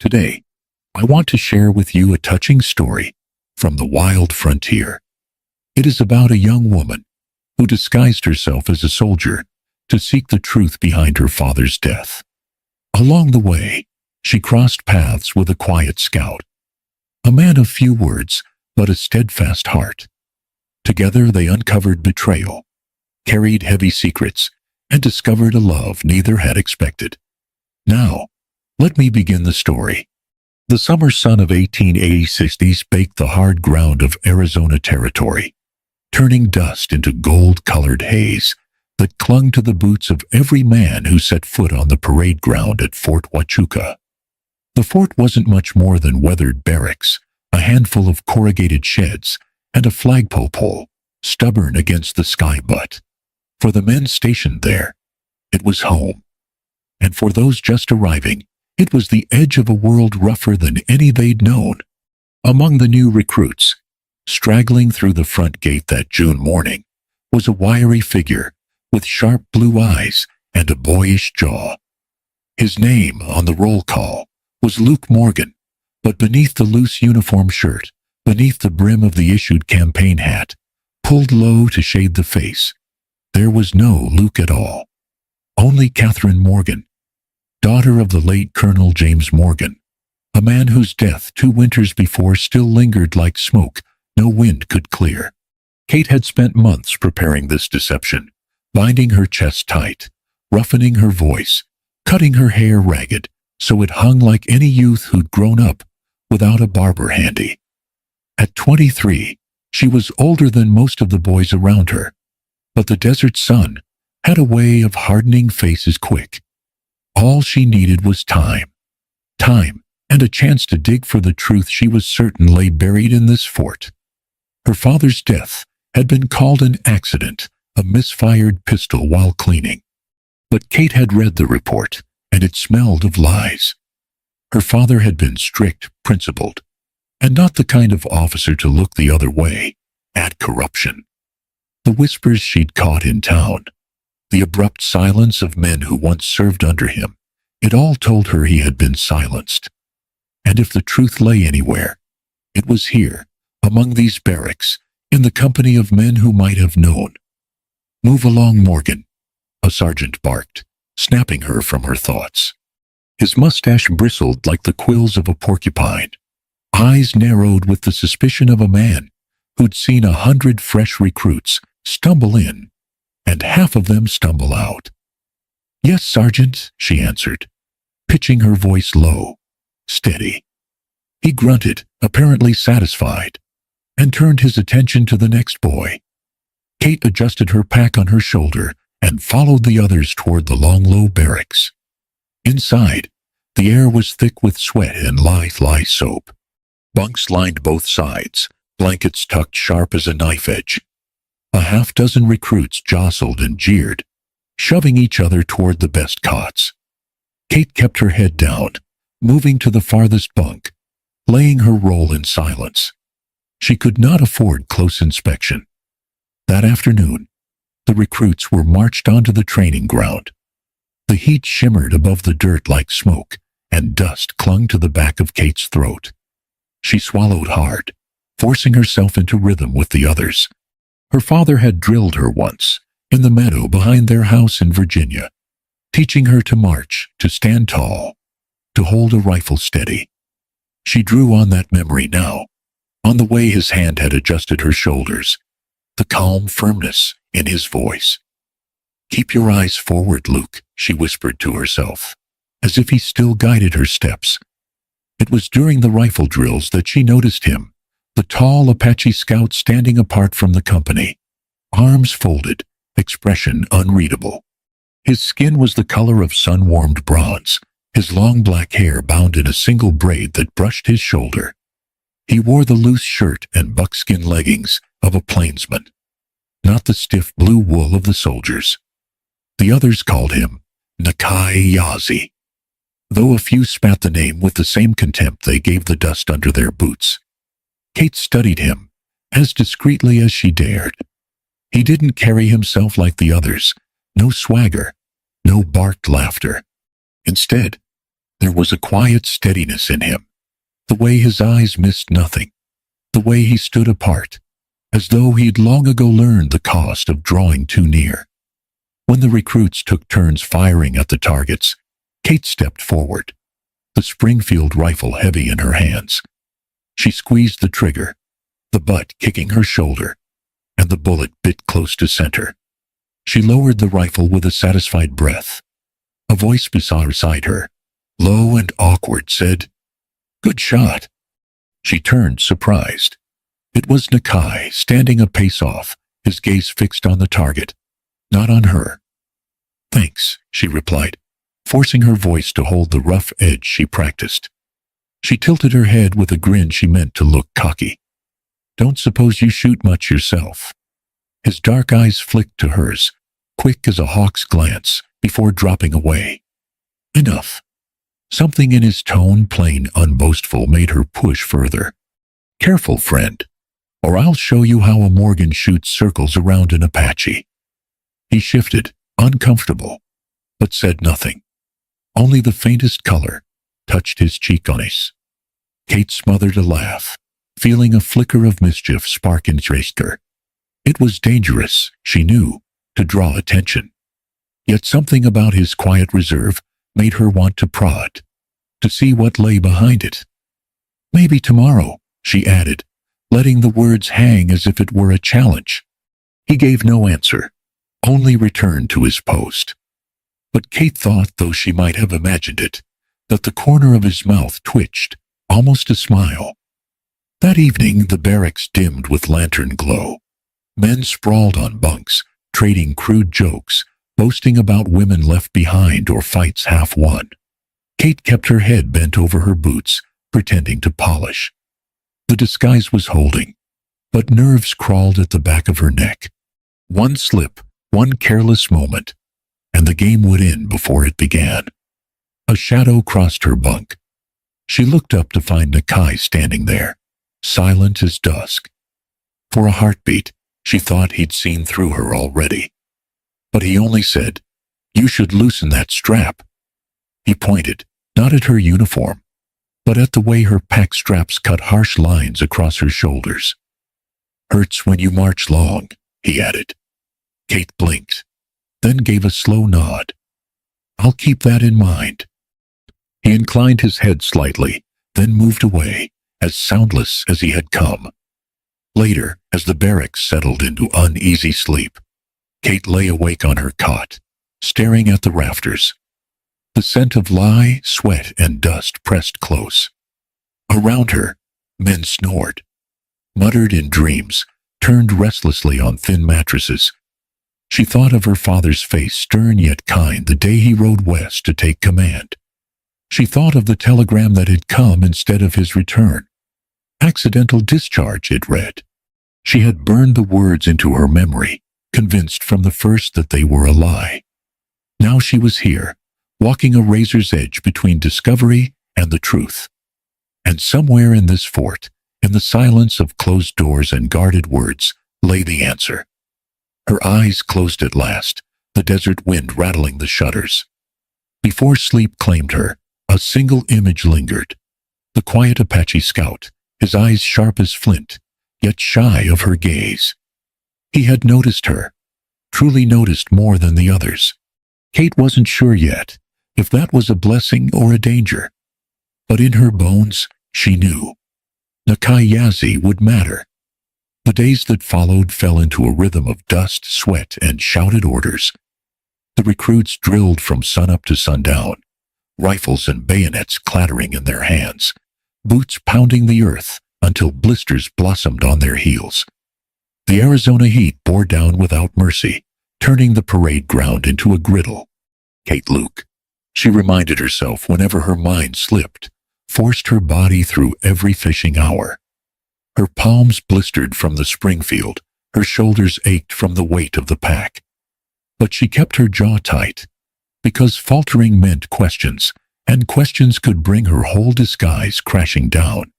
Today, I want to share with you a touching story from the wild frontier. It is about a young woman who disguised herself as a soldier to seek the truth behind her father's death. Along the way, she crossed paths with a quiet scout, a man of few words but a steadfast heart. Together they uncovered betrayal, carried heavy secrets, and discovered a love neither had expected. Now, let me begin the story. The summer sun of 1860s baked the hard ground of Arizona Territory, turning dust into gold-colored haze that clung to the boots of every man who set foot on the parade ground at Fort Huachuca. The fort wasn't much more than weathered barracks, a handful of corrugated sheds, and a flagpole pole, stubborn against the sky. But for the men stationed there, it was home. And for those just arriving, it was the edge of a world rougher than any they'd known. Among the new recruits, straggling through the front gate that June morning, was a wiry figure with sharp blue eyes and a boyish jaw. His name on the roll call was Luke Morgan, but beneath the loose uniform shirt, beneath the brim of the issued campaign hat, pulled low to shade the face, there was no Luke at all. Only Catherine Morgan, daughter of the late Colonel James Morgan, a man whose death 2 winters before still lingered like smoke no wind could clear. Kate had spent months preparing this deception, binding her chest tight, roughening her voice, cutting her hair ragged so it hung like any youth who'd grown up without a barber handy. At 23, she was older than most of the boys around her, but the desert sun had a way of hardening faces quick. All she needed was time, and a chance to dig for the truth she was certain lay buried in this fort. Her father's death had been called an accident, a misfired pistol while cleaning. But Kate had read the report, and it smelled of lies. Her father had been strict, principled, and not the kind of officer to look the other way at corruption. The whispers she'd caught in town, the abrupt silence of men who once served under him, it all told her he had been silenced. And if the truth lay anywhere, it was here, among these barracks, in the company of men who might have known. "Move along, Morgan," a sergeant barked, snapping her from her thoughts. His mustache bristled like the quills of a porcupine, eyes narrowed with the suspicion of a man who'd seen 100 fresh recruits stumble in, and half of them stumble out. "Yes, Sergeant," she answered, pitching her voice low, steady. He grunted, apparently satisfied, and turned his attention to the next boy. Kate adjusted her pack on her shoulder and followed the others toward the long, low barracks. Inside, the air was thick with sweat and lithe soap. Bunks lined both sides, blankets tucked sharp as a knife edge. A half-dozen recruits jostled and jeered, shoving each other toward the best cots. Kate kept her head down, moving to the farthest bunk, laying her roll in silence. She could not afford close inspection. That afternoon, the recruits were marched onto the training ground. The heat shimmered above the dirt like smoke, and dust clung to the back of Kate's throat. She swallowed hard, forcing herself into rhythm with the others. Her father had drilled her once, in the meadow behind their house in Virginia, teaching her to march, to stand tall, to hold a rifle steady. She drew on that memory now, on the way his hand had adjusted her shoulders, the calm firmness in his voice. "Keep your eyes forward, Luke," she whispered to herself, as if he still guided her steps. It was during the rifle drills that she noticed him, the tall Apache scout standing apart from the company, arms folded, expression unreadable. His skin was the color of sun-warmed bronze, his long black hair bound in a single braid that brushed his shoulder. He wore the loose shirt and buckskin leggings of a plainsman, not the stiff blue wool of the soldiers. The others called him Nakai Yazi, though a few spat the name with the same contempt they gave the dust under their boots. Kate studied him, as discreetly as she dared. He didn't carry himself like the others, no swagger, no barked laughter. Instead, There was a quiet steadiness in him, the way his eyes missed nothing, the way he stood apart, as though he'd long ago learned the cost of drawing too near. When the recruits took turns firing at the targets, Kate stepped forward, the Springfield rifle heavy in her hands. She squeezed the trigger, the butt kicking her shoulder, and the bullet bit close to center. She lowered the rifle with a satisfied breath. A voice beside her, low and awkward, said, "Good shot." She turned, surprised. It was Nakai, standing a pace off, his gaze fixed on the target, not on her. "Thanks," she replied, forcing her voice to hold the rough edge she practiced. She tilted her head with a grin she meant to look cocky. "Don't suppose you shoot much yourself." His dark eyes flicked to hers, quick as a hawk's glance, before dropping away. "Enough." Something in his tone, plain unboastful, made her push further. "Careful, friend, or I'll show you how a Morgan shoots circles around an Apache." He shifted, uncomfortable, but said nothing. Only the faintest color touched his cheekbones. Kate smothered a laugh, feeling a flicker of mischief spark in her. It was dangerous, she knew, to draw attention. Yet something about his quiet reserve made her want to prod, to see what lay behind it. "Maybe tomorrow," she added, letting the words hang as if it were a challenge. He gave no answer, only returned to his post. But Kate thought, though she might have imagined it, that the corner of his mouth twitched, almost a smile. That evening the barracks dimmed with lantern glow. Men sprawled on bunks, trading crude jokes, boasting about women left behind or fights half won. Kate kept her head bent over her boots, pretending to polish. The disguise was holding, but nerves crawled at the back of her neck. One slip, one careless moment, and the game would end before it began. A shadow crossed her bunk. She looked up to find Nakai standing there, silent as dusk. For a heartbeat, she thought he'd seen through her already. But he only said, "You should loosen that strap." He pointed, not at her uniform, but at the way her pack straps cut harsh lines across her shoulders. "Hurts when you march long," he added. Kate blinked, then gave a slow nod. "I'll keep that in mind." He inclined his head slightly, then moved away, as soundless as he had come. Later, as the barracks settled into uneasy sleep, Kate lay awake on her cot, staring at the rafters. The scent of lye, sweat, and dust pressed close. Around her, men snored, muttered in dreams, turned restlessly on thin mattresses. She thought of her father's face, stern yet kind, the day he rode west to take command. She thought of the telegram that had come instead of his return. "Accidental discharge," it read. She had burned the words into her memory, convinced from the first that they were a lie. Now she was here, walking a razor's edge between discovery and the truth. And somewhere in this fort, in the silence of closed doors and guarded words, lay the answer. Her eyes closed at last, the desert wind rattling the shutters. Before sleep claimed her, a single image lingered. The quiet Apache scout, his eyes sharp as flint, yet shy of her gaze. He had noticed her, truly noticed more than the others. Kate wasn't sure yet if that was a blessing or a danger. But in her bones, she knew. Nakai Yazi would matter. The days that followed fell into a rhythm of dust, sweat, and shouted orders. The recruits drilled from sunup to sundown, rifles and bayonets clattering in their hands, boots pounding the earth until blisters blossomed on their heels. The Arizona heat bore down without mercy, turning the parade ground into a griddle. Kate Luke, she reminded herself whenever her mind slipped, forced her body through every fishing hour. Her palms blistered from the Springfield, her shoulders ached from the weight of the pack. But she kept her jaw tight, because faltering meant questions, and questions could bring her whole disguise crashing down.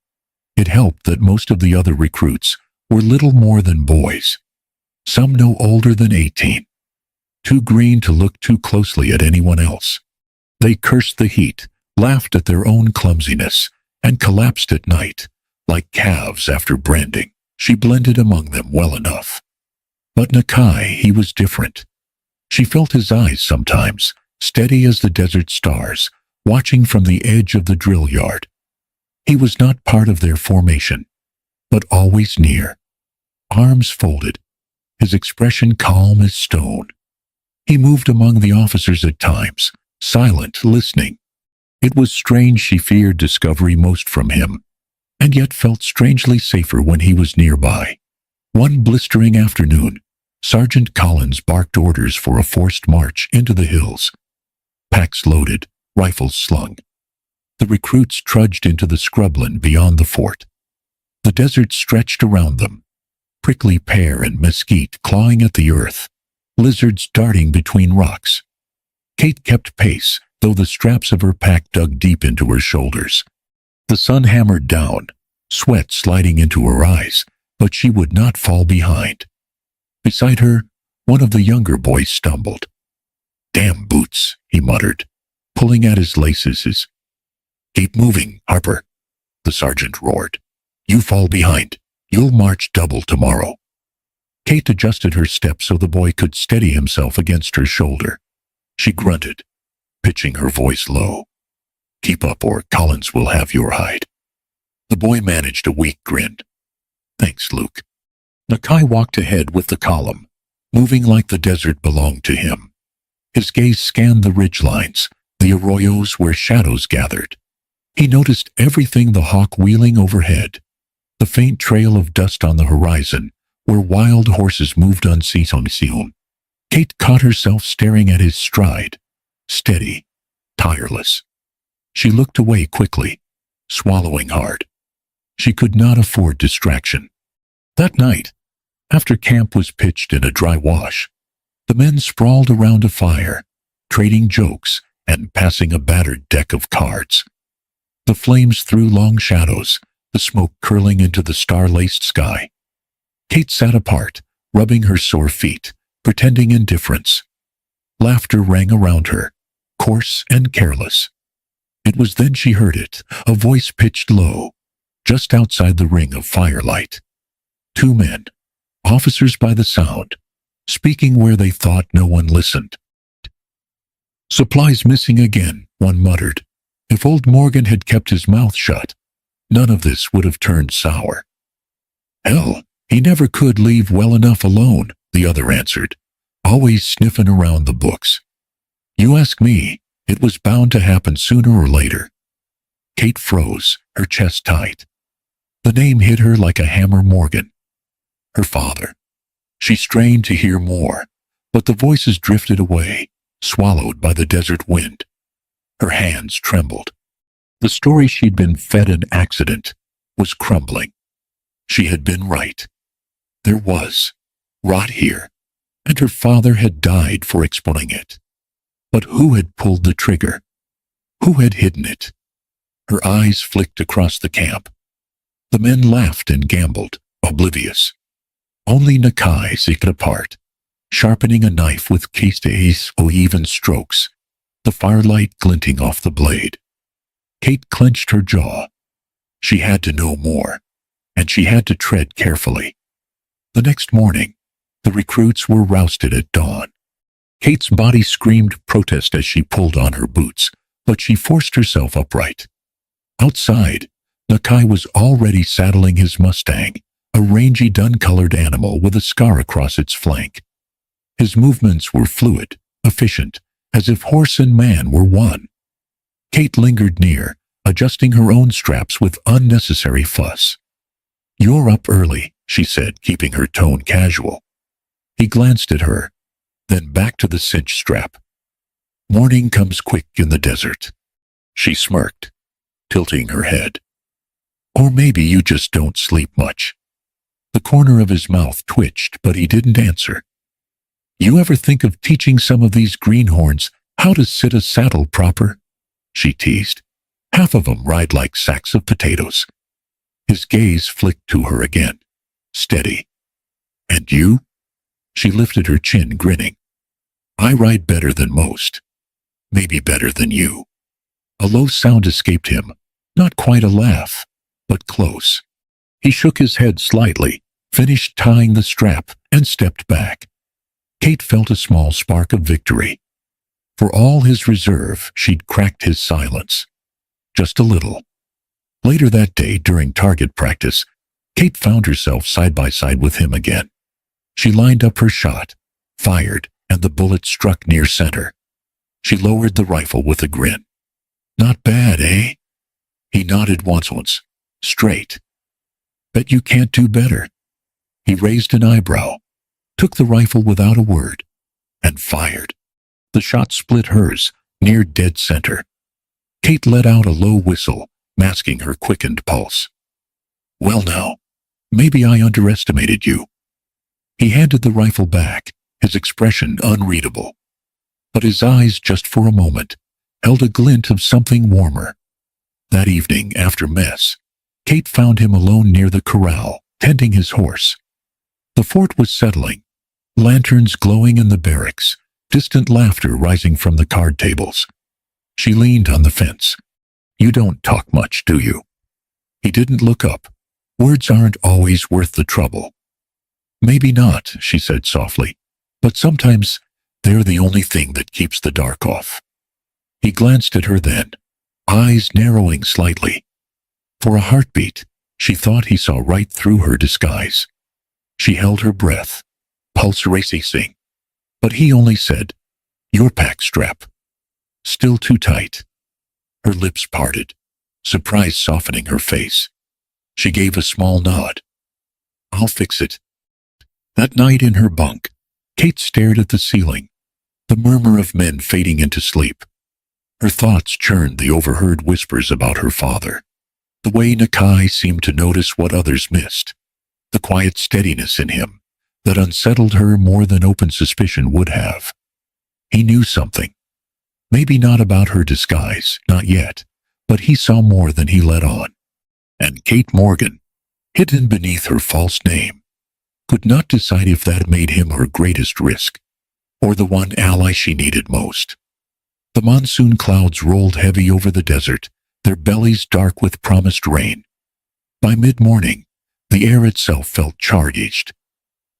It helped that most of the other recruits were little more than boys, some no older than 18, too green to look too closely at anyone else. They cursed the heat, laughed at their own clumsiness, and collapsed at night, like calves after branding. She blended among them well enough. But Nakai, he was different. She felt his eyes sometimes, steady as the desert stars, watching from the edge of the drill yard. He was not part of their formation, but always near. Arms folded, his expression calm as stone. He moved among the officers at times, silent, listening. It was strange she feared discovery most from him, and yet felt strangely safer when he was nearby. One blistering afternoon, Sergeant Collins barked orders for a forced march into the hills. Packs loaded, rifles slung. The recruits trudged into the scrubland beyond the fort. The desert stretched around them, prickly pear and mesquite clawing at the earth, lizards darting between rocks. Kate kept pace, though the straps of her pack dug deep into her shoulders. The sun hammered down, sweat sliding into her eyes, but she would not fall behind. Beside her, one of the younger boys stumbled. "Damn boots," he muttered, pulling at his laces. "Keep moving, Harper," the sergeant roared. "You fall behind. You'll march double tomorrow." Kate adjusted her step so the boy could steady himself against her shoulder. She grunted, pitching her voice low. "Keep up or Collins will have your hide." The boy managed a weak grin. "Thanks, Luke." Nakai walked ahead with the column, moving like the desert belonged to him. His gaze scanned the ridgelines, the arroyos where shadows gathered. He noticed everything, the hawk wheeling overhead, the faint trail of dust on the horizon where wild horses moved unseen. Kate caught herself staring at his stride, steady, tireless. She looked away quickly, swallowing hard. She could not afford distraction. That night, after camp was pitched in a dry wash, the men sprawled around a fire, trading jokes and passing a battered deck of cards. The flames threw long shadows, the smoke curling into the star-laced sky. Kate sat apart, rubbing her sore feet, pretending indifference. Laughter rang around her, coarse and careless. It was then she heard it, a voice pitched low, just outside the ring of firelight. Two men, officers by the sound, speaking where they thought no one listened. "Supplies missing again," one muttered. If old Morgan had kept his mouth shut, none of this would have turned sour. "Hell, he never could leave well enough alone," the other answered, always sniffing around the books. "You ask me, it was bound to happen sooner or later." Kate froze, her chest tight. The name hit her like a hammer. Morgan. Her father. She strained to hear more, but the voices drifted away, swallowed by the desert wind. Her hands trembled. The story she'd been fed an accident was crumbling. She had been right. There was rot here, and her father had died for explaining it. But who had pulled the trigger? Who had hidden it? Her eyes flicked across the camp. The men laughed and gambled, oblivious. Only Nakai sat apart, sharpening a knife with cases or even strokes, the firelight glinting off the blade. Kate clenched her jaw. She had to know more, and she had to tread carefully. The next morning, the recruits were rousted at dawn. Kate's body screamed protest as she pulled on her boots, but she forced herself upright. Outside, Nakai was already saddling his Mustang, a rangy dun-colored animal with a scar across its flank. His movements were fluid, efficient, as if horse and man were one. Kate lingered near, adjusting her own straps with unnecessary fuss. "You're up early," she said, keeping her tone casual. He glanced at her, then back to the cinch strap. "Morning comes quick in the desert." She smirked, tilting her head. "Or maybe you just don't sleep much." The corner of his mouth twitched, but he didn't answer. "You ever think of teaching some of these greenhorns how to sit a saddle proper?" she teased. "Half of 'em ride like sacks of potatoes." His gaze flicked to her again, steady. "And you?" She lifted her chin, grinning. "I ride better than most. Maybe better than you." A low sound escaped him, not quite a laugh, but close. He shook his head slightly, finished tying the strap, and stepped back. Kate felt a small spark of victory. For all his reserve, she'd cracked his silence. Just a little. Later that day, during target practice, Kate found herself side by side with him again. She lined up her shot, fired, and the bullet struck near center. She lowered the rifle with a grin. "Not bad, eh?" He nodded once, straight. "Bet you can't do better." He raised an eyebrow, took the rifle without a word, and fired. The shot split hers, near dead center. Kate let out a low whistle, masking her quickened pulse. "Well now, maybe I underestimated you." He handed the rifle back, his expression unreadable. But his eyes, just for a moment, held a glint of something warmer. That evening, after mess, Kate found him alone near the corral, tending his horse. The fort was settling, lanterns glowing in the barracks, distant laughter rising from the card tables. She leaned on the fence. "You don't talk much, do you?" He didn't look up. Words aren't always worth the trouble. "Maybe not," she said softly, "but sometimes they're the only thing that keeps the dark off." He glanced at her then, eyes narrowing slightly. For a heartbeat, she thought he saw right through her disguise. She held her breath, pulse racing, but he only said, "Your pack strap." Still too tight. Her lips parted, surprise softening her face. She gave a small nod. "I'll fix it." That night in her bunk, Kate stared at the ceiling, the murmur of men fading into sleep. Her thoughts churned the overheard whispers about her father, the way Nakai seemed to notice what others missed, the quiet steadiness in him that unsettled her more than open suspicion would have. He knew something. Maybe not about her disguise, not yet, but he saw more than he let on. And Kate Morgan, hidden beneath her false name, could not decide if that made him her greatest risk, or the one ally she needed most. The monsoon clouds rolled heavy over the desert, their bellies dark with promised rain. By mid-morning, the air itself felt charged,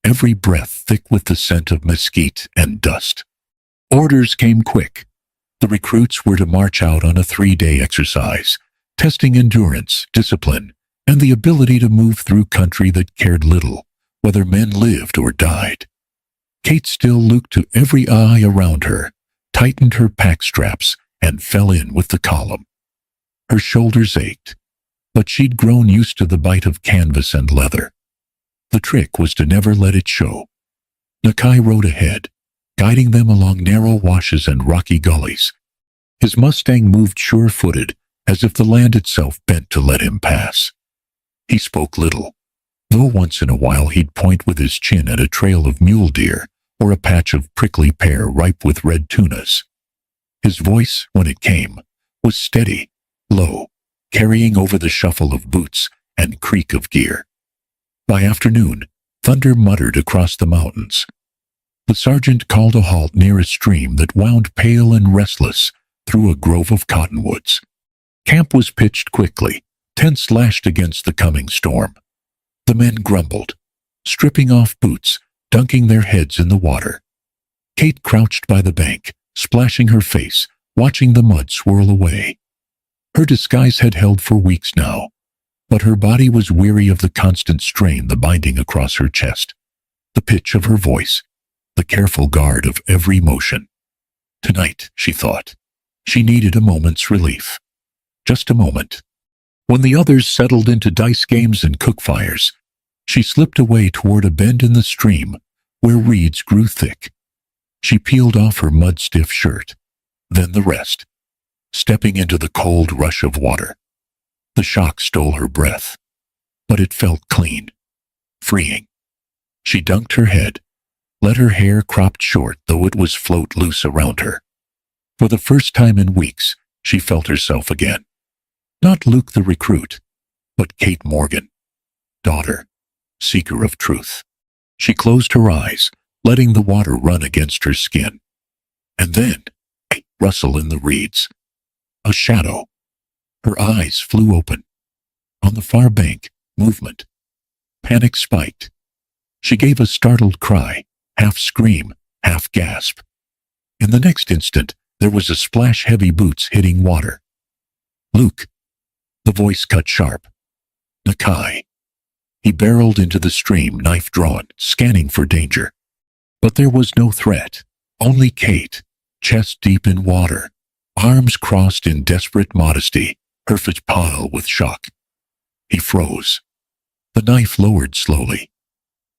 every breath thick with the scent of mesquite and dust. Orders came quick. The recruits were to march out on a 3-day exercise, testing endurance, discipline, and the ability to move through country that cared little whether men lived or died. Kate still looked to every eye around her, tightened her pack straps, and fell in with the column. Her shoulders ached, but she'd grown used to the bite of canvas and leather. The trick was to never let it show. Nakai rode ahead, guiding them along narrow washes and rocky gullies. His Mustang moved sure-footed, as if the land itself bent to let him pass. He spoke little, though once in a while he'd point with his chin at a trail of mule deer or a patch of prickly pear ripe with red tunas. His voice, when it came, was steady, low, carrying over the shuffle of boots and creak of gear. By afternoon, thunder muttered across the mountains. The sergeant called a halt near a stream that wound pale and restless through a grove of cottonwoods. Camp was pitched quickly, tents lashed against the coming storm. The men grumbled, stripping off boots, dunking their heads in the water. Kate crouched by the bank, splashing her face, watching the mud swirl away. Her disguise had held for weeks now, but her body was weary of the constant strain, the binding across her chest, the pitch of her voice, the careful guard of every motion. Tonight, she thought, she needed a moment's relief. Just a moment. When the others settled into dice games and cookfires, she slipped away toward a bend in the stream where reeds grew thick. She peeled off her mud-stiff shirt, then the rest, stepping into the cold rush of water. The shock stole her breath, but it felt clean, freeing. She dunked her head, let her hair cropped short though it was float loose around her. For the first time in weeks, she felt herself again. Not Luke the recruit, but Kate Morgan, daughter, seeker of truth. She closed her eyes, letting the water run against her skin. And then, a rustle in the reeds. A shadow. Her eyes flew open. On the far bank, movement. Panic spiked. She gave a startled cry, half scream, half gasp. In the next instant, there was a splash, heavy boots hitting water. Luke. The voice cut sharp. Nakai. He barreled into the stream, knife drawn, scanning for danger. But there was no threat. Only Kate, chest deep in water, arms crossed in desperate modesty, her face pale with shock. He froze. The knife lowered slowly.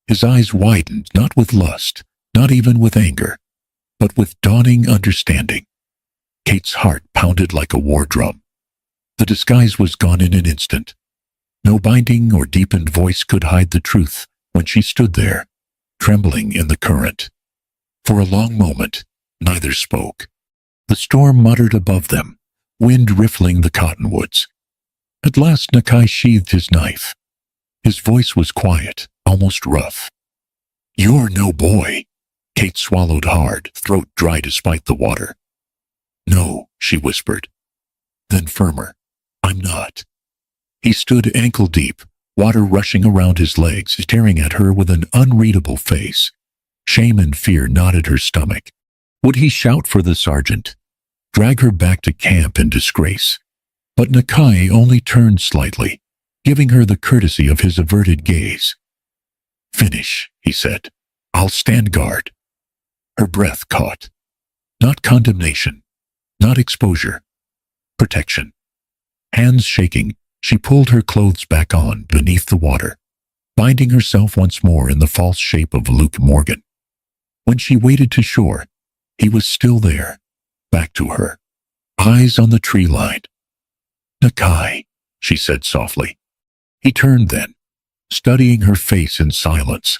His eyes widened, not with lust, not even with anger, but with dawning understanding. Kate's heart pounded like a war drum. The disguise was gone in an instant. No binding or deepened voice could hide the truth when she stood there, trembling in the current. For a long moment, neither spoke. The storm muttered above them, wind riffling the cottonwoods. At last Nakai sheathed his knife. His voice was quiet, almost rough. "You're no boy." Kate swallowed hard, throat dry despite the water. "No," she whispered. Then firmer, "I'm not." He stood ankle deep, water rushing around his legs, staring at her with an unreadable face. Shame and fear knotted her stomach. Would he shout for the sergeant? Drag her back to camp in disgrace? But Nakai only turned slightly, giving her the courtesy of his averted gaze. "Finish," he said. "I'll stand guard." Her breath caught. Not condemnation, not exposure. Protection. Hands shaking, she pulled her clothes back on beneath the water, binding herself once more in the false shape of Luke Morgan. When she waded to shore, he was still there, back to her, eyes on the tree line. "Nakai," she said softly. He turned then, studying her face in silence.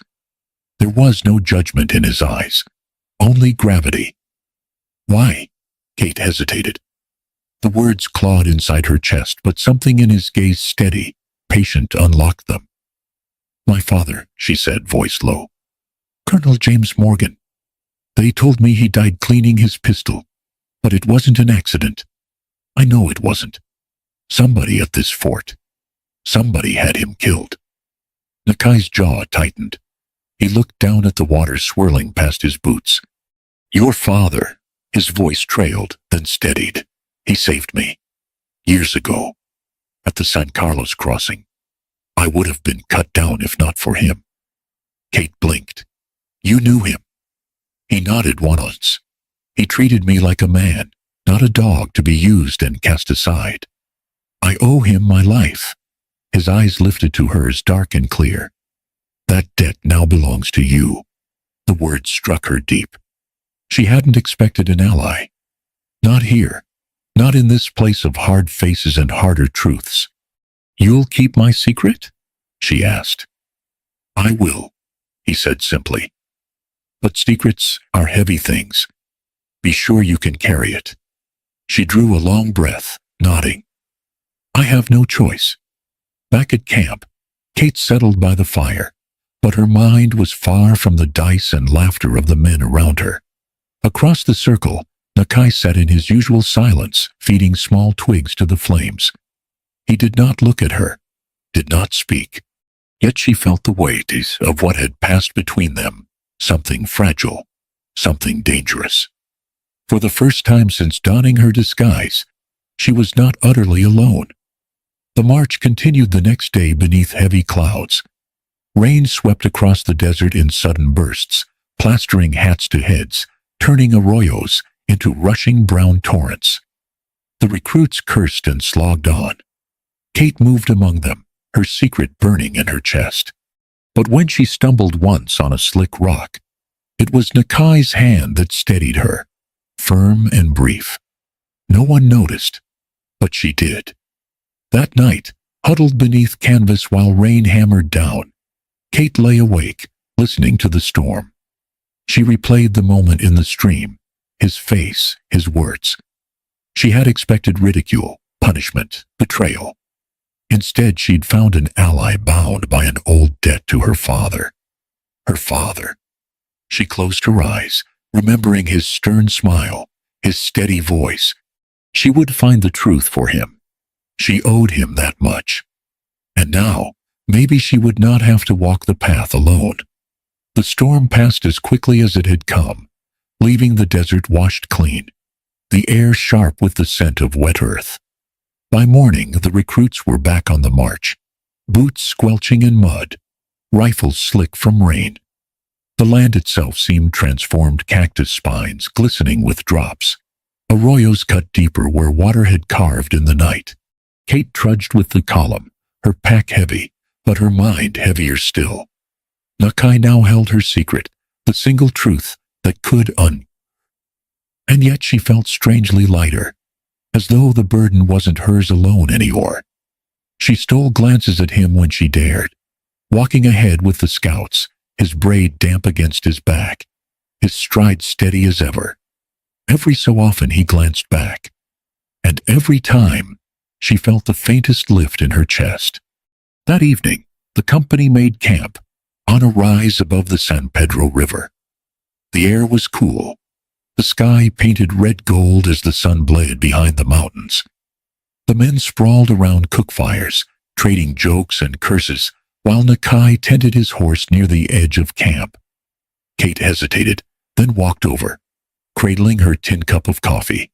There was no judgment in his eyes, only gravity. "Why?" Kate hesitated. The words clawed inside her chest, but something in his gaze, steady, patient, unlocked them. "My father," she said, voice low. "Colonel James Morgan. They told me he died cleaning his pistol, but it wasn't an accident. I know it wasn't. Somebody at this fort. Somebody had him killed." Nakai's jaw tightened. He looked down at the water swirling past his boots. "Your father," his voice trailed, then steadied. "He saved me. Years ago. At the San Carlos crossing. I would have been cut down if not for him." Kate blinked. "You knew him?" He nodded once. "He treated me like a man, not a dog to be used and cast aside. I owe him my life." His eyes lifted to hers, dark and clear. "That debt now belongs to you." The words struck her deep. She hadn't expected an ally. Not here. Not in this place of hard faces and harder truths. "You'll keep my secret?" she asked. "I will," he said simply. "But secrets are heavy things. Be sure you can carry it." She drew a long breath, nodding. "I have no choice." Back at camp, Kate settled by the fire, but her mind was far from the dice and laughter of the men around her. Across the circle, Nakai sat in his usual silence, feeding small twigs to the flames. He did not look at her, did not speak. Yet she felt the weight of what had passed between them, something fragile, something dangerous. For the first time since donning her disguise, she was not utterly alone. The march continued the next day beneath heavy clouds. Rain swept across the desert in sudden bursts, plastering hats to heads, turning arroyos into rushing brown torrents. The recruits cursed and slogged on. Kate moved among them, her secret burning in her chest. But when she stumbled once on a slick rock, it was Nakai's hand that steadied her, firm and brief. No one noticed, but she did. That night, huddled beneath canvas while rain hammered down, Kate lay awake, listening to the storm. She replayed the moment in the stream, his face, his words. She had expected ridicule, punishment, betrayal. Instead, she'd found an ally bound by an old debt to her father. Her father. She closed her eyes, remembering his stern smile, his steady voice. She would find the truth for him. She owed him that much. And now, maybe she would not have to walk the path alone. The storm passed as quickly as it had come, leaving the desert washed clean, the air sharp with the scent of wet earth. By morning, the recruits were back on the march, boots squelching in mud, rifles slick from rain. The land itself seemed transformed cactus spines glistening with drops, arroyos cut deeper where water had carved in the night. Kate trudged with the column, her pack heavy, but her mind heavier still. Nakai now held her secret, the single truth that could And yet she felt strangely lighter, as though the burden wasn't hers alone anymore. She stole glances at him when she dared, walking ahead with the scouts, his braid damp against his back, his stride steady as ever. Every so often he glanced back, and every time she felt the faintest lift in her chest. That evening, the company made camp on a rise above the San Pedro River. The air was cool, the sky painted red gold as the sun bled behind the mountains. The men sprawled around cook fires, trading jokes and curses, while Nakai tended his horse near the edge of camp. Kate hesitated, then walked over, cradling her tin cup of coffee.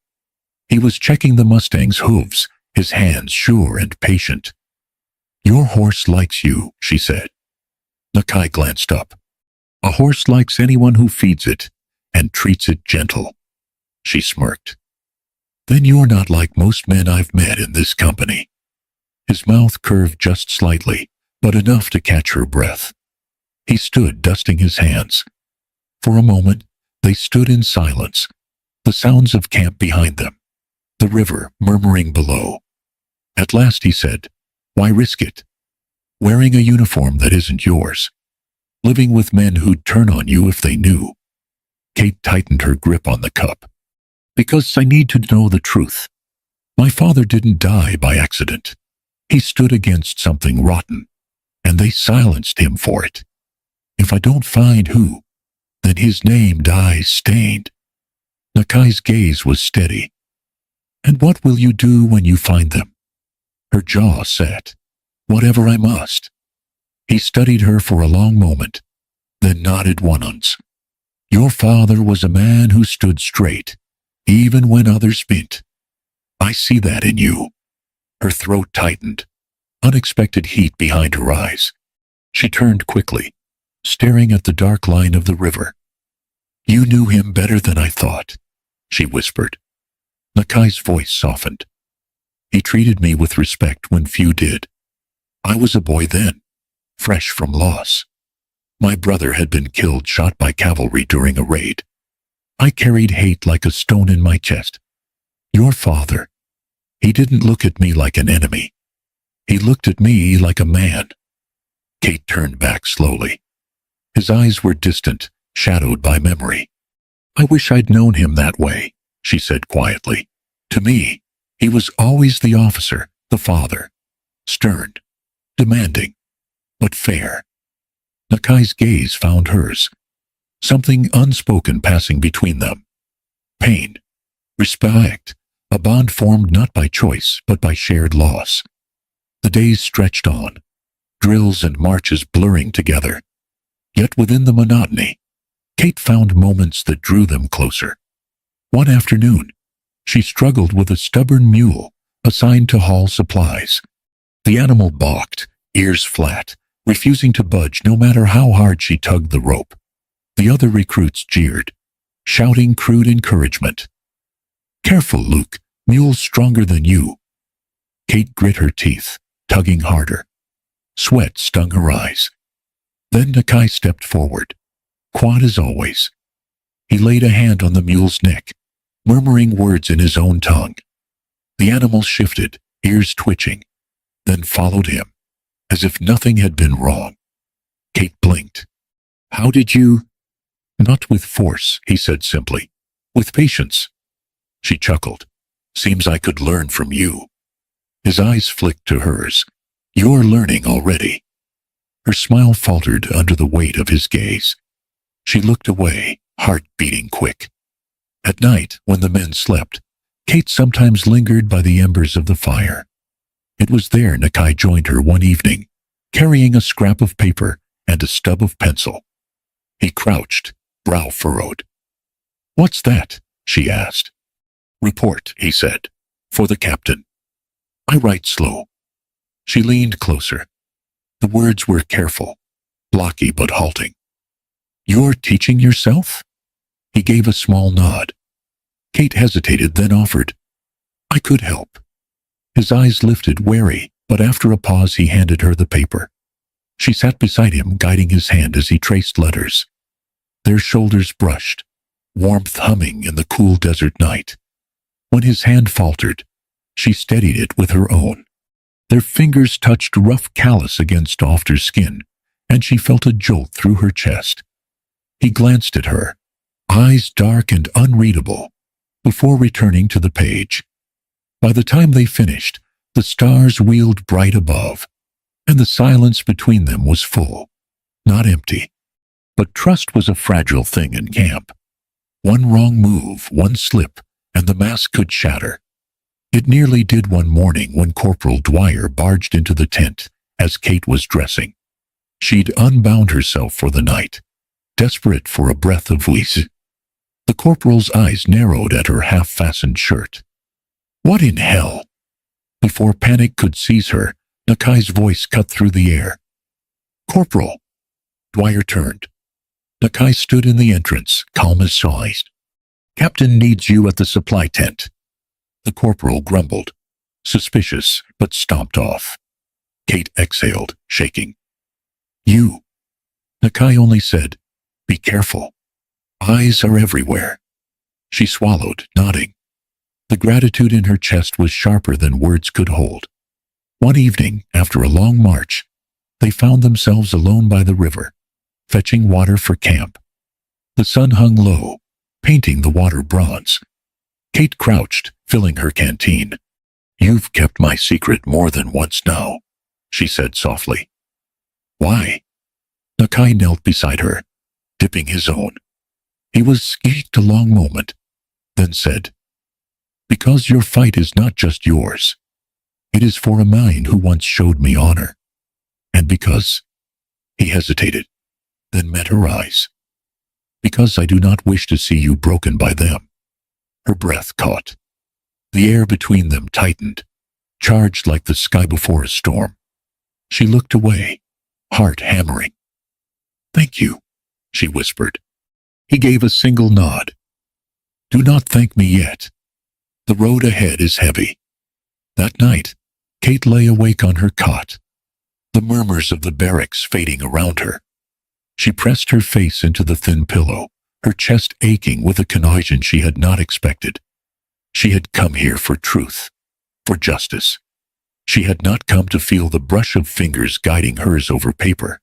He was checking the Mustang's hooves, his hands sure and patient. "Your horse likes you," she said. Nakai glanced up. "A horse likes anyone who feeds it and treats it gentle." She smirked. "Then you're not like most men I've met in this company." His mouth curved just slightly, but enough to catch her breath. He stood dusting his hands. For a moment, they stood in silence, the sounds of camp behind them, the river murmuring below. At last he said, "Why risk it? Wearing a uniform that isn't yours. Living with men who'd turn on you if they knew." Kate tightened her grip on the cup. "Because I need to know the truth. My father didn't die by accident. He stood against something rotten, and they silenced him for it. If I don't find who, then his name dies stained." Nakai's gaze was steady. "And what will you do when you find them?" Her jaw set. "Whatever I must." He studied her for a long moment, then nodded once. "Your father was a man who stood straight, even when others bent. I see that in you." Her throat tightened, unexpected heat behind her eyes. She turned quickly, staring at the dark line of the river. "You knew him better than I thought," she whispered. Nakai's voice softened. "He treated me with respect when few did. I was a boy then, fresh from loss. My brother had been killed shot by cavalry during a raid. I carried hate like a stone in my chest. Your father, he didn't look at me like an enemy. He looked at me like a man." Kate turned back slowly. His eyes were distant, shadowed by memory. "I wish I'd known him that way," she said quietly. "To me, he was always the officer, the father. Stern, demanding, but fair." Nakai's gaze found hers, something unspoken passing between them. Pain, respect, a bond formed not by choice but by shared loss. The days stretched on, drills and marches blurring together. Yet within the monotony, Kate found moments that drew them closer. One afternoon, she struggled with a stubborn mule assigned to haul supplies. The animal balked, ears flat, refusing to budge no matter how hard she tugged the rope. The other recruits jeered, shouting crude encouragement. "Careful, Luke, mule's stronger than you." Kate grit her teeth, tugging harder. Sweat stung her eyes. Then Nakai stepped forward, quiet as always. He laid a hand on the mule's neck, murmuring words in his own tongue. The animal shifted, ears twitching, then followed him, as if nothing had been wrong. Kate blinked. "How did you—" "Not with force," he said simply. "With patience." She chuckled. "Seems I could learn from you." His eyes flicked to hers. "You're learning already." Her smile faltered under the weight of his gaze. She looked away, heart beating quick. At night, when the men slept, Kate sometimes lingered by the embers of the fire. It was there Nakai joined her one evening, carrying a scrap of paper and a stub of pencil. He crouched, brow furrowed. "What's that?" she asked. "Report," he said, "for the captain." "I write slow." She leaned closer. The words were careful, blocky but halting. "You're teaching yourself?" He gave a small nod. Kate hesitated, then offered, "I could help." His eyes lifted, wary, but after a pause he handed her the paper. She sat beside him, guiding his hand as he traced letters. Their shoulders brushed, warmth humming in the cool desert night. When his hand faltered, she steadied it with her own. Their fingers touched rough callus against softer skin, and she felt a jolt through her chest. He glanced at her, eyes dark and unreadable, before returning to the page. By the time they finished, the stars wheeled bright above, and the silence between them was full, not empty. But trust was a fragile thing in camp. One wrong move, one slip, and the mask could shatter. It nearly did one morning when Corporal Dwyer barged into the tent as Kate was dressing. She'd unbound herself for the night, desperate for a breath of wheeze. The corporal's eyes narrowed at her half-fastened shirt. "What in hell?" Before panic could seize her, Nakai's voice cut through the air. "Corporal!" Dwyer turned. Nakai stood in the entrance, calm as ice. "Captain needs you at the supply tent." The corporal grumbled, suspicious, but stomped off. Kate exhaled, shaking. "You." Nakai only said, "Be careful. Eyes are everywhere." She swallowed, nodding. The gratitude in her chest was sharper than words could hold. One evening, after a long march, they found themselves alone by the river, fetching water for camp. The sun hung low, painting the water bronze. Kate crouched, filling her canteen. "You've kept my secret more than once now," she said softly. "Why?" Nakai knelt beside her, dipping his own. He was eeked a long moment, then said, "Because your fight is not just yours. It is for a man who once showed me honor. And because—" He hesitated, then met her eyes. "Because I do not wish to see you broken by them." Her breath caught. The air between them tightened, charged like the sky before a storm. She looked away, heart hammering. "Thank you," she whispered. He gave a single nod. "Do not thank me yet. The road ahead is heavy." That night, Kate lay awake on her cot, the murmurs of the barracks fading around her. She pressed her face into the thin pillow, her chest aching with a confusion she had not expected. She had come here for truth, for justice. She had not come to feel the brush of fingers guiding hers over paper,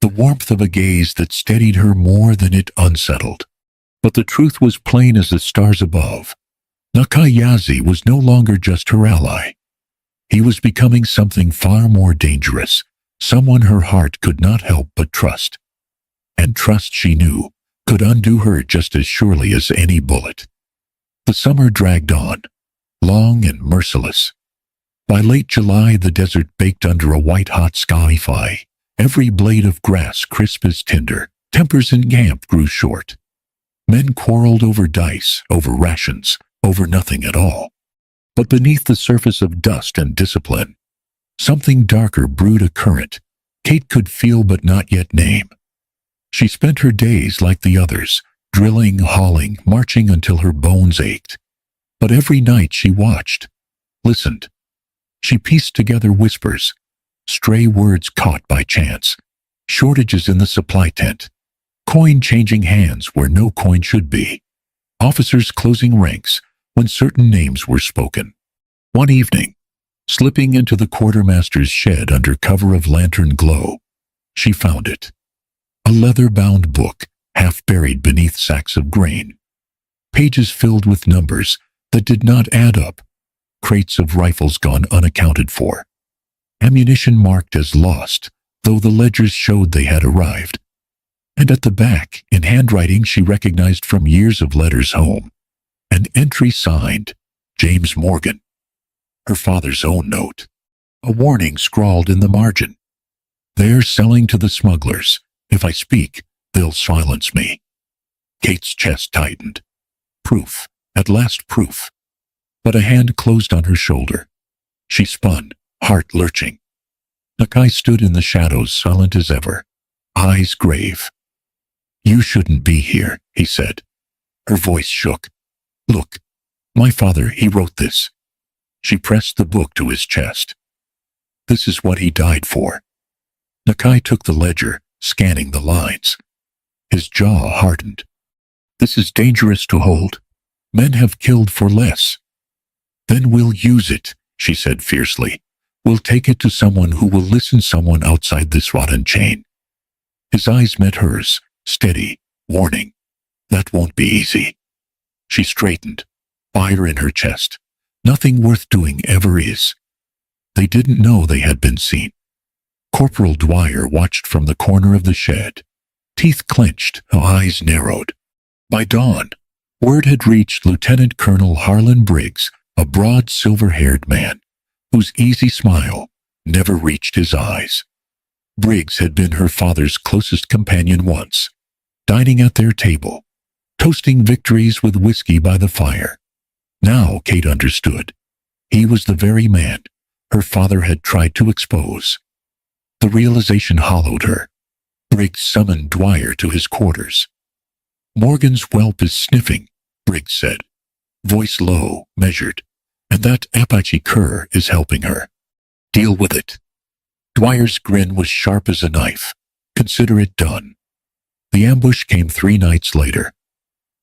the warmth of a gaze that steadied her more than it unsettled. But the truth was plain as the stars above. Nakai Yazi was no longer just her ally. He was becoming something far more dangerous, someone her heart could not help but trust. And trust, she knew, could undo her just as surely as any bullet. The summer dragged on, long and merciless. By late July, the desert baked under a white-hot sky. Every blade of grass crisp as tinder. Tempers in camp grew short. Men quarreled over dice, over rations, over nothing at all. But beneath the surface of dust and discipline, something darker brewed a current Kate could feel but not yet name. She spent her days like the others, drilling, hauling, marching until her bones ached. But every night she watched, listened. She pieced together whispers, stray words caught by chance, shortages in the supply tent, coin changing hands where no coin should be, officers closing ranks when certain names were spoken. One evening, slipping into the quartermaster's shed under cover of lantern glow, she found it. A leather-bound book, half buried beneath sacks of grain. Pages filled with numbers that did not add up. Crates of rifles gone unaccounted for. Ammunition marked as lost, though the ledgers showed they had arrived. And at the back, in handwriting she recognized from years of letters home, an entry signed, James Morgan. Her father's own note. A warning scrawled in the margin. They're selling to the smugglers. If I speak, they'll silence me. Kate's chest tightened. Proof. At last proof. But a hand closed on her shoulder. She spun, heart lurching. Nakai stood in the shadows, silent as ever, eyes grave. You shouldn't be here, he said. Her voice shook. Look, my father, he wrote this. She pressed the book to his chest. This is what he died for. Nakai took the ledger, scanning the lines. His jaw hardened. This is dangerous to hold. Men have killed for less. Then we'll use it, she said fiercely. We'll take it to someone who will listen, someone outside this rotten chain. His eyes met hers, steady, warning. That won't be easy. She straightened, fire in her chest. Nothing worth doing ever is. They didn't know they had been seen. Corporal Dwyer watched from the corner of the shed. Teeth clenched, eyes narrowed. By dawn, word had reached Lieutenant Colonel Harlan Briggs, a broad, silver-haired man, whose easy smile never reached his eyes. Briggs had been her father's closest companion once, dining at their table, toasting victories with whiskey by the fire. Now Kate understood. He was the very man her father had tried to expose. The realization hollowed her. Briggs summoned Dwyer to his quarters. Morgan's whelp is sniffing, Briggs said, voice low, measured, and that Apache cur is helping her. Deal with it. Dwyer's grin was sharp as a knife. Consider it done. The ambush came 3 nights later.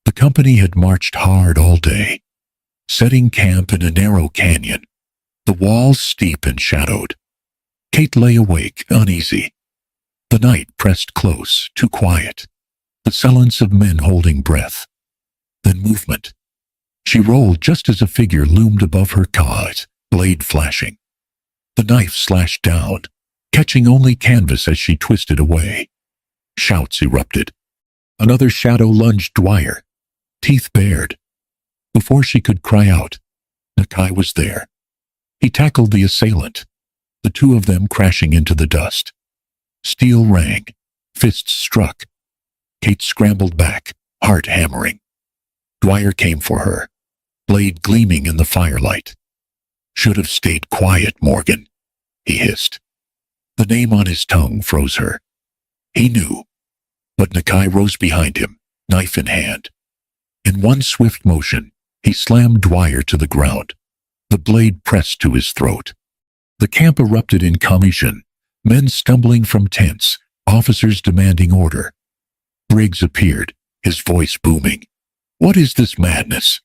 The company had marched hard all day, setting camp in a narrow canyon, the walls steep and shadowed. Kate lay awake, uneasy. The night pressed close, too quiet, the silence of men holding breath. Then movement. She rolled just as a figure loomed above her cot, blade flashing. The knife slashed down, catching only canvas as she twisted away. Shouts erupted. Another shadow lunged Dwyer, teeth bared. Before she could cry out, Nakai was there. He tackled the assailant, the two of them crashing into the dust. Steel rang, fists struck. Kate scrambled back, heart hammering. Dwyer came for her, blade gleaming in the firelight. Should have stayed quiet, Morgan, he hissed. The name on his tongue froze her. He knew, but Nakai rose behind him, knife in hand. In one swift motion, he slammed Dwyer to the ground, the blade pressed to his throat. The camp erupted in commotion, men stumbling from tents, officers demanding order. Briggs appeared, his voice booming. What is this madness?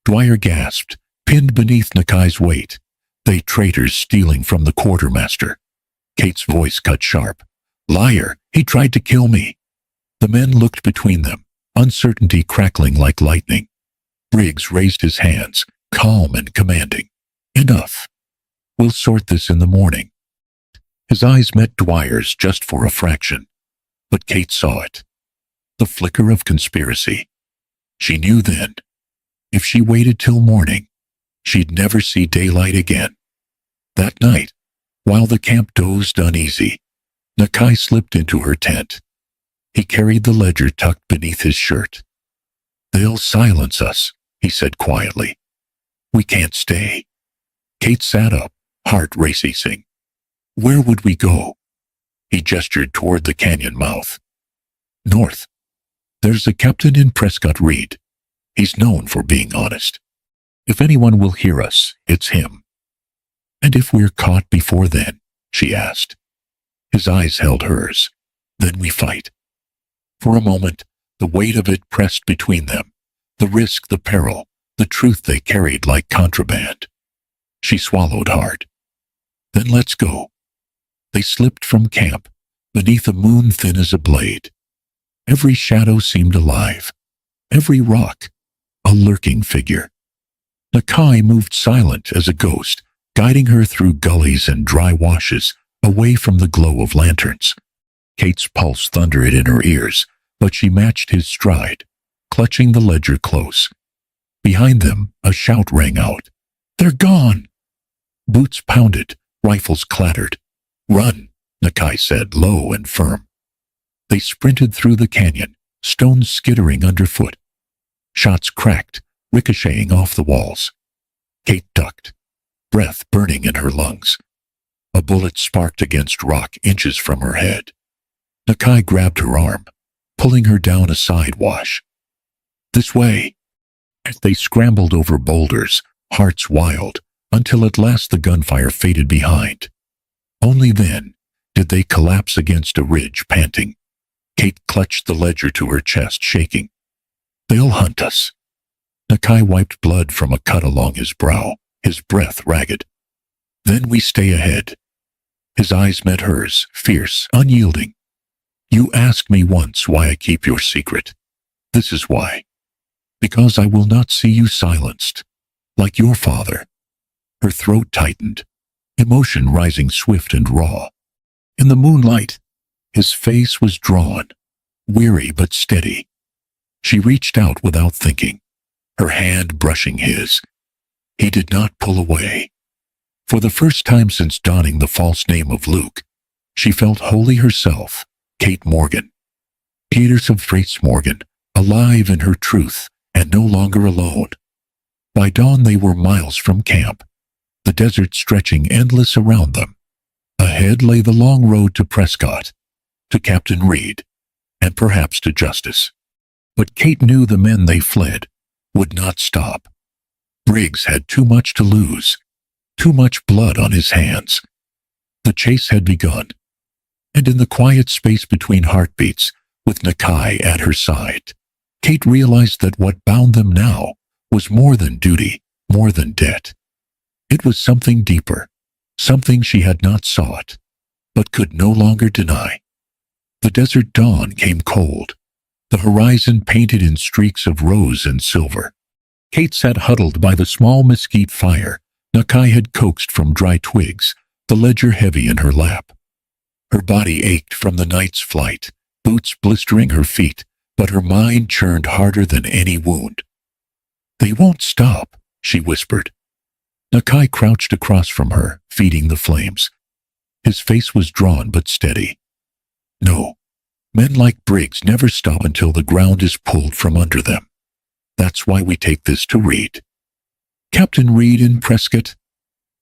Dwyer gasped, pinned beneath Nakai's weight. They traitors stealing from the quartermaster. Kate's voice cut sharp. Liar, he tried to kill me. The men looked between them, uncertainty crackling like lightning. Briggs raised his hands, calm and commanding. Enough. We'll sort this in the morning. His eyes met Dwyer's just for a fraction, but Kate saw it. The flicker of conspiracy. She knew then, if she waited till morning, she'd never see daylight again. That night, while the camp dozed uneasy, Nakai slipped into her tent. He carried the ledger tucked beneath his shirt. They'll silence us, he said quietly. We can't stay. Kate sat up, heart racing. Where would we go? He gestured toward the canyon mouth. North. There's a captain in Prescott Reed. He's known for being honest. If anyone will hear us, it's him. And if we're caught before then, she asked. His eyes held hers. Then we fight. For a moment, the weight of it pressed between them, the risk, the peril, the truth they carried like contraband. She swallowed hard. Then let's go. They slipped from camp, beneath a moon thin as a blade. Every shadow seemed alive, every rock, a lurking figure. Nakai moved silent as a ghost, guiding her through gullies and dry washes, away from the glow of lanterns. Kate's pulse thundered in her ears, but she matched his stride, clutching the ledger close. Behind them, a shout rang out. "They're gone!" Boots pounded, rifles clattered. "Run," Nakai said, low and firm. They sprinted through the canyon, stones skittering underfoot. Shots cracked, ricocheting off the walls. Kate ducked, breath burning in her lungs. A bullet sparked against rock inches from her head. Nakai grabbed her arm, pulling her down a side wash. "This way." As they scrambled over boulders, hearts wild, until at last the gunfire faded behind. Only then did they collapse against a ridge, panting. Kate clutched the ledger to her chest, shaking. "They'll hunt us." Nakai wiped blood from a cut along his brow, his breath ragged. "Then we stay ahead." His eyes met hers, fierce, unyielding. "You asked me once why I keep your secret. This is why. Because I will not see you silenced, like your father." Her throat tightened, emotion rising swift and raw. In the moonlight, his face was drawn, weary but steady. She reached out without thinking, her hand brushing his. He did not pull away. For the first time since donning the false name of Luke, she felt wholly herself, Kate Morgan. Peters of Trace Morgan, alive in her truth and no longer alone. By dawn they were miles from camp, the desert stretching endless around them. Ahead lay the long road to Prescott, to Captain Reed, and perhaps to justice. But Kate knew the men they fled would not stop. Briggs had too much to lose, too much blood on his hands. The chase had begun, and in the quiet space between heartbeats, with Nakai at her side, Kate realized that what bound them now was more than duty, more than debt. It was something deeper, something she had not sought, but could no longer deny. The desert dawn came cold, the horizon painted in streaks of rose and silver. Kate sat huddled by the small mesquite fire Nakai had coaxed from dry twigs, the ledger heavy in her lap. Her body ached from the night's flight, boots blistering her feet, but her mind churned harder than any wound. "They won't stop," she whispered. Nakai crouched across from her, feeding the flames. His face was drawn but steady. "No, men like Briggs never stop until the ground is pulled from under them. That's why we take this to Reed." "Captain Reed in Prescott?"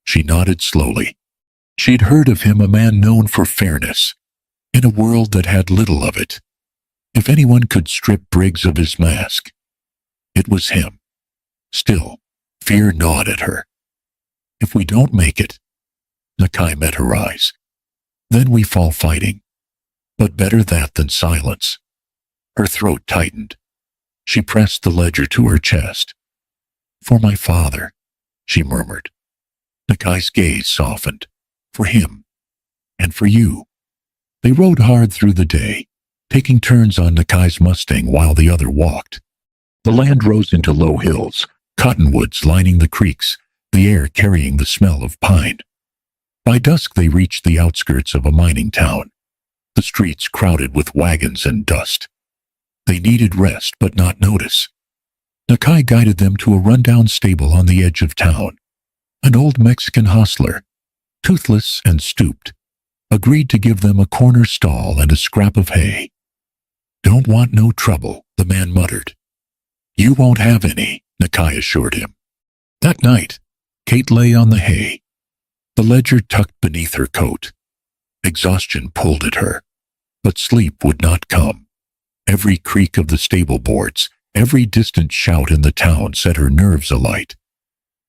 She nodded slowly. She'd heard of him, a man known for fairness, in a world that had little of it. If anyone could strip Briggs of his mask, it was him. Still, fear gnawed at her. "If we don't make it," Nakai met her eyes, "then we fall fighting. But better that than silence." Her throat tightened. She pressed the ledger to her chest. "For my father," she murmured. Nakai's gaze softened. "For him. And for you." They rode hard through the day, taking turns on Nakai's Mustang while the other walked. The land rose into low hills, cottonwoods lining the creeks, the air carrying the smell of pine. By dusk they reached the outskirts of a mining town, the streets crowded with wagons and dust. They needed rest but not notice. Nakai guided them to a rundown stable on the edge of town. An old Mexican hostler, toothless and stooped, agreed to give them a corner stall and a scrap of hay. "Don't want no trouble," the man muttered. "You won't have any," Nakai assured him. That night, Kate lay on the hay, the ledger tucked beneath her coat. Exhaustion pulled at her, but sleep would not come. Every creak of the stable boards, every distant shout in the town set her nerves alight.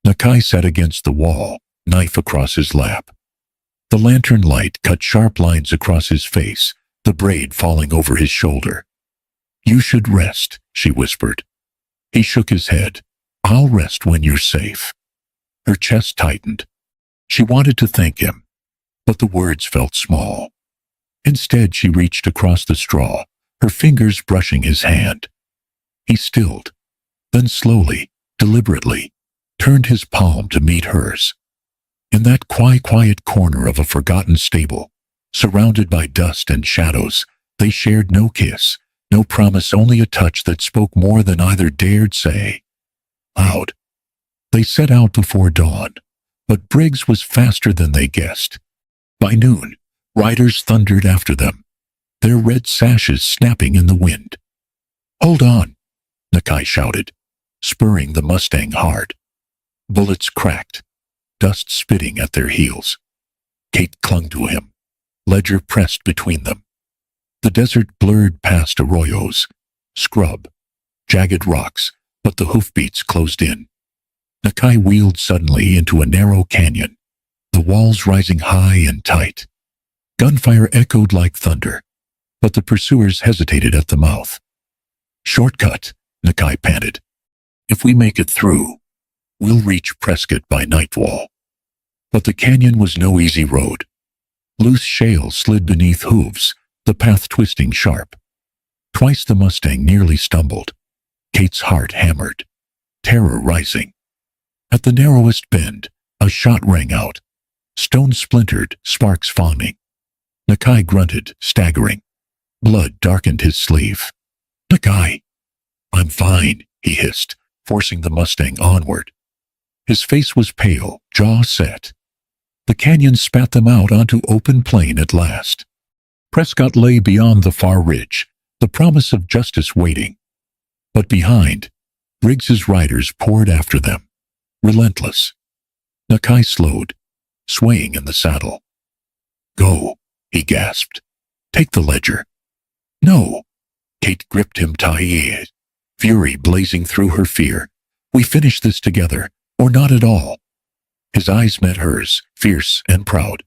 Nakai sat against the wall, knife across his lap. The lantern light cut sharp lines across his face, the braid falling over his shoulder. "You should rest," she whispered. He shook his head. "I'll rest when you're safe." Her chest tightened. She wanted to thank him, but the words felt small. Instead, she reached across the straw, her fingers brushing his hand. He stilled, then slowly, deliberately, turned his palm to meet hers. In that quiet corner of a forgotten stable, surrounded by dust and shadows, they shared no kiss, no promise, only a touch that spoke more than either dared say. loud. They set out before dawn, but Briggs was faster than they guessed. By noon, riders thundered after them, their red sashes snapping in the wind. "Hold on," Nakai shouted, spurring the Mustang hard. Bullets cracked, dust spitting at their heels. Kate clung to him, Ledger pressed between them. The desert blurred past arroyos, scrub, jagged rocks, but the hoofbeats closed in. Nakai wheeled suddenly into a narrow canyon, the walls rising high and tight. Gunfire echoed like thunder, but the pursuers hesitated at the mouth. "Shortcut," Nakai panted. "If we make it through, we'll reach Prescott by nightfall." But the canyon was no easy road. Loose shale slid beneath hooves, the path twisting sharp. Twice the Mustang nearly stumbled. Kate's heart hammered, terror rising. At the narrowest bend, a shot rang out. Stone splintered, sparks fawning. Nakai grunted, staggering. Blood darkened his sleeve. "Nakai!" "I'm fine," he hissed, forcing the Mustang onward. His face was pale, jaw set. The canyon spat them out onto open plain at last. Prescott lay beyond the far ridge, the promise of justice waiting. But behind, Briggs's riders poured after them, relentless. Nakai slowed, swaying in the saddle. "Go," he gasped. "Take the Ledger." "No." Kate gripped him tight, fury blazing through her fear. "We finish this together, or not at all." His eyes met hers, fierce and proud.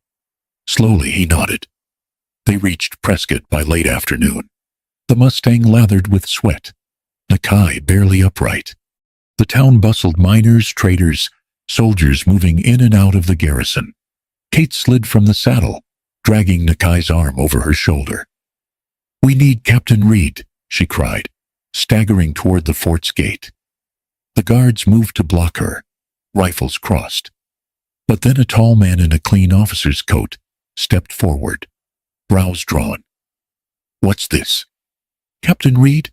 Slowly he nodded. They reached Prescott by late afternoon. The Mustang lathered with sweat, Nakai barely upright. The town bustled, miners, traders, soldiers moving in and out of the garrison. Kate slid from the saddle, dragging Nakai's arm over her shoulder. "We need Captain Reed," she cried, staggering toward the fort's gate. The guards moved to block her, rifles crossed. But then a tall man in a clean officer's coat stepped forward, brows drawn. "What's this?" "Captain Reed?"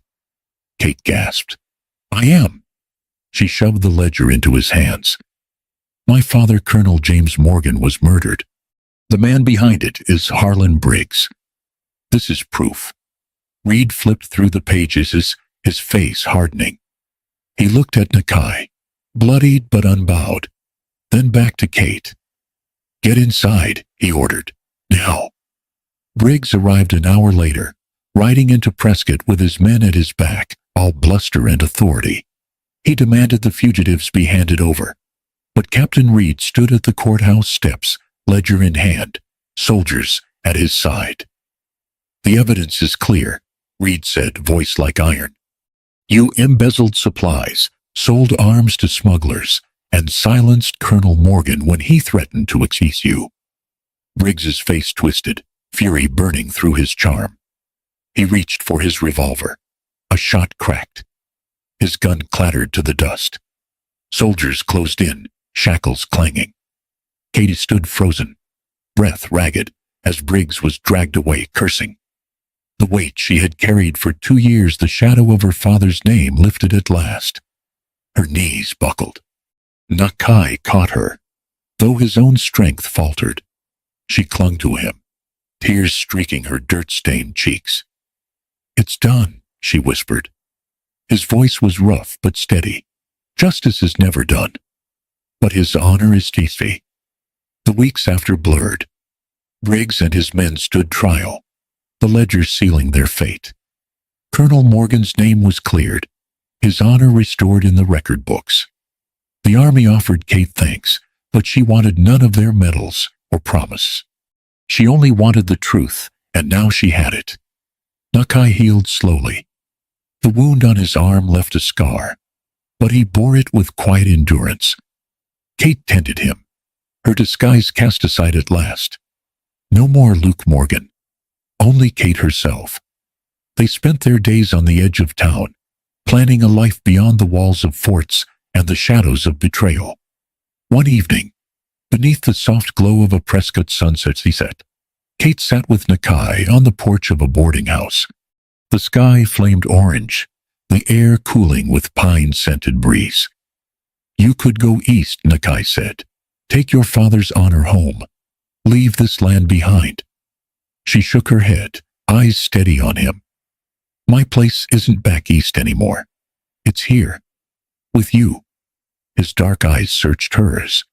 Kate gasped. "I am." She shoved the Ledger into his hands. "My father, Colonel James Morgan, was murdered. The man behind it is Harlan Briggs. This is proof." Reed flipped through the pages, his face hardening. He looked at Nakai, bloodied but unbowed, then back to Kate. "Get inside," he ordered. "Now." Briggs arrived an hour later, riding into Prescott with his men at his back, all bluster and authority. He demanded the fugitives be handed over. But Captain Reed stood at the courthouse steps, Ledger in hand, soldiers at his side. "The evidence is clear," Reed said, voice like iron. "You embezzled supplies, sold arms to smugglers, and silenced Colonel Morgan when he threatened to accuse you." Briggs's face twisted, fury burning through his charm. He reached for his revolver. A shot cracked. His gun clattered to the dust. Soldiers closed in, shackles clanging. Katie stood frozen, breath ragged, as Briggs was dragged away, cursing. The weight she had carried for 2 years, the shadow of her father's name, lifted at last. Her knees buckled. Nakai caught her, though his own strength faltered. She clung to him, tears streaking her dirt-stained cheeks. "It's done," she whispered. His voice was rough but steady. "Justice is never done, but his honor is tasty." The weeks after blurred. Briggs and his men stood trial, the Ledger sealing their fate. Colonel Morgan's name was cleared, his honor restored in the record books. The army offered Kate thanks, but she wanted none of their medals or promise. She only wanted the truth, and now she had it. Nakai healed slowly. The wound on his arm left a scar, but he bore it with quiet endurance. Kate tended him, her disguise cast aside at last. No more Luke Morgan, only Kate herself. They spent their days on the edge of town, planning a life beyond the walls of forts and the shadows of betrayal. One evening, beneath the soft glow of a Prescott sunset, Kate sat with Nakai on the porch of a boarding house. The sky flamed orange, the air cooling with pine-scented breeze. You could go east, Nakai said. Take your father's honor home. Leave this land behind. She shook her head, eyes steady on him. My place isn't back east anymore. It's here. With you. His dark eyes searched hers.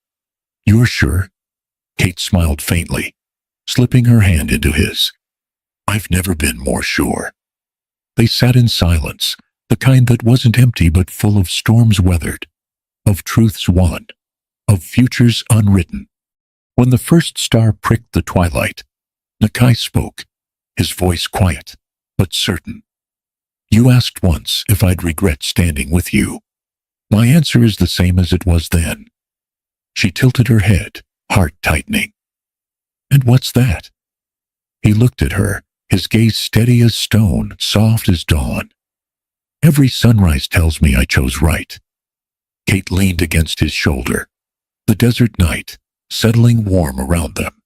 You're sure? Kate smiled faintly, slipping her hand into his. I've never been more sure. They sat in silence, the kind that wasn't empty but full of storms weathered, of truths won, of futures unwritten. When the first star pricked the twilight, Nakai spoke, his voice quiet, but certain. You asked once if I'd regret standing with you. My answer is the same as it was then. She tilted her head, heart tightening. And what's that? He looked at her, his gaze steady as stone, soft as dawn. Every sunrise tells me I chose right. Kate leaned against his shoulder, the desert night settling warm around them.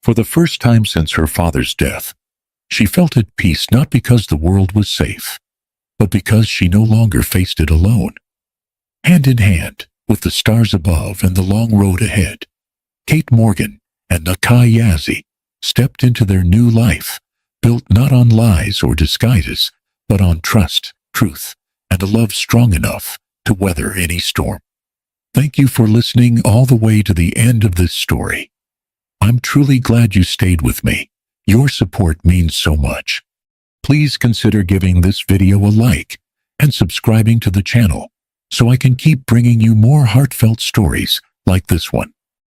For the first time since her father's death, she felt at peace not because the world was safe, but because she no longer faced it alone. Hand in hand, with the stars above and the long road ahead, Kate Morgan and Nakai Yazzie stepped into their new life, built not on lies or disguises, but on trust, truth, and a love strong enough to weather any storm. Thank you for listening all the way to the end of this story. I'm truly glad you stayed with me. Your support means so much. Please consider giving this video a like and subscribing to the channel so I can keep bringing you more heartfelt stories like this one.